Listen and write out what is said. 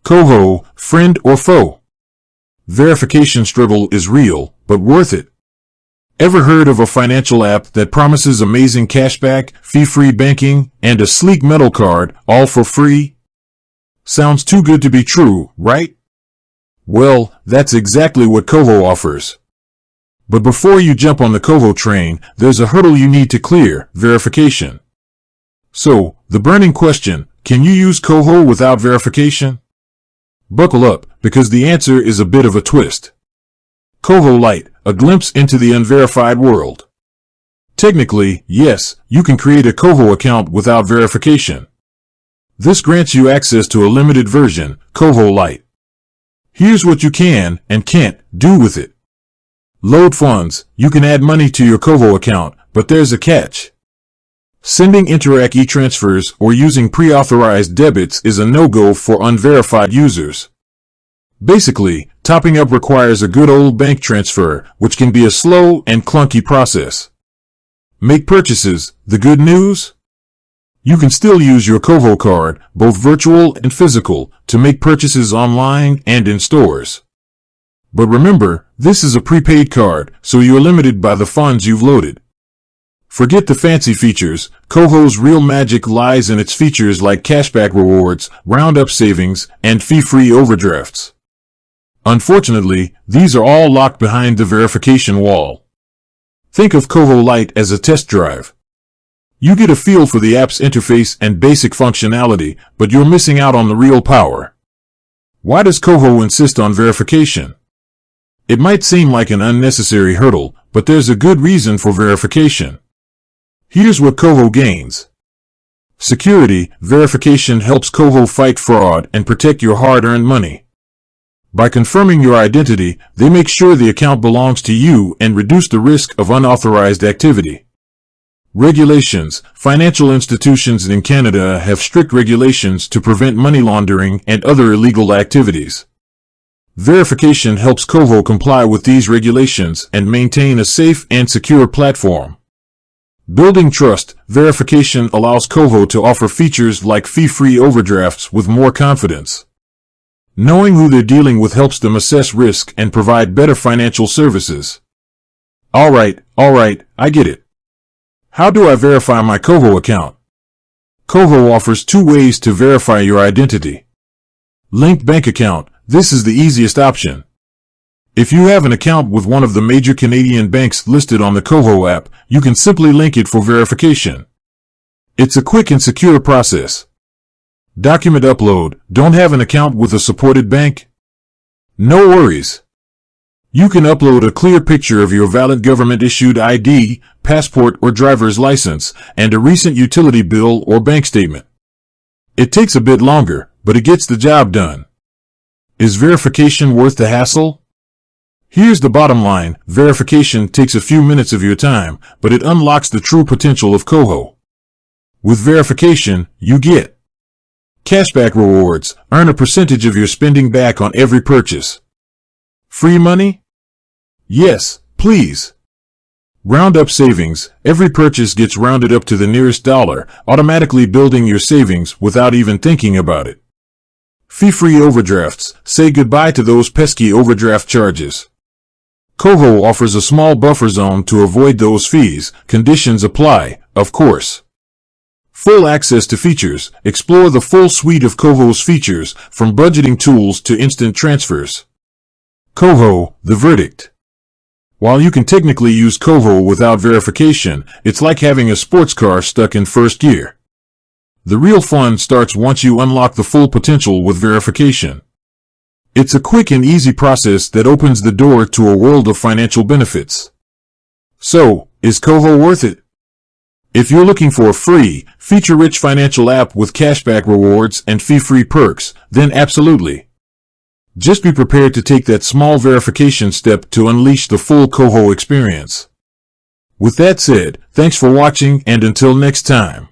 KOHO, friend or foe? Verification struggle is real, but worth it. Ever heard of a financial app that promises amazing cashback, fee-free banking, and a sleek metal card, all for free? Sounds too good to be true, right? Well, that's exactly what KOHO offers. But before you jump on the KOHO train, there's a hurdle you need to clear: verification. So, the burning question, can you use KOHO without verification? Buckle up, because the answer is a bit of a twist. KOHO Lite, a glimpse into the unverified world. Technically, yes, you can create a KOHO account without verification. This grants you access to a limited version, KOHO Lite. Here's what you can and can't do with it. Load funds. You can add money to your KOHO account, but there's a catch. Sending Interac e-transfers or using pre-authorized debits is a no-go for unverified users. Basically, topping up requires a good old bank transfer, which can be a slow and clunky process. Make purchases. The good news? You can still use your KOHO card, both virtual and physical, to make purchases online and in stores. But remember, this is a prepaid card, so you're limited by the funds you've loaded. Forget the fancy features. KOHO's real magic lies in its features like cashback rewards, roundup savings, and fee-free overdrafts. Unfortunately, these are all locked behind the verification wall. Think of KOHO Lite as a test drive. You get a feel for the app's interface and basic functionality, but you're missing out on the real power. Why does KOHO insist on verification? It might seem like an unnecessary hurdle, but there's a good reason for verification. Here's what KOHO gains. Security. Verification helps KOHO fight fraud and protect your hard-earned money. By confirming your identity, they make sure the account belongs to you and reduce the risk of unauthorized activity. Regulations. Financial institutions in Canada have strict regulations to prevent money laundering and other illegal activities. Verification helps KOHO comply with these regulations and maintain a safe and secure platform. Building trust. Verification allows KOHO to offer features like fee-free overdrafts with more confidence. Knowing who they're dealing with helps them assess risk and provide better financial services. Alright, I get it. How do I verify my KOHO account? KOHO offers two ways to verify your identity. Linked bank account. This is the easiest option. If you have an account with one of the major Canadian banks listed on the KOHO app, you can simply link it for verification. It's a quick and secure process. Document upload. Don't have an account with a supported bank? No worries. You can upload a clear picture of your valid government-issued ID, passport or driver's license, and a recent utility bill or bank statement. It takes a bit longer, but it gets the job done. Is verification worth the hassle? Here's the bottom line. Verification takes a few minutes of your time, but it unlocks the true potential of KOHO. With verification, you get cashback rewards. Earn a percentage of your spending back on every purchase. Free money? Yes, please. Roundup savings. Every purchase gets rounded up to the nearest dollar, automatically building your savings without even thinking about it. Fee-free overdrafts. Say goodbye to those pesky overdraft charges. KOHO offers a small buffer zone to avoid those fees. Conditions apply, of course. Full access to features. Explore the full suite of KOHO's features, from budgeting tools to instant transfers. KOHO, the verdict. While you can technically use KOHO without verification, it's like having a sports car stuck in first gear. The real fun starts once you unlock the full potential with verification. It's a quick and easy process that opens the door to a world of financial benefits. So, is KOHO worth it? If you're looking for a free, feature-rich financial app with cashback rewards and fee-free perks, then absolutely. Just be prepared to take that small verification step to unleash the full KOHO experience. With that said, thanks for watching, and until next time.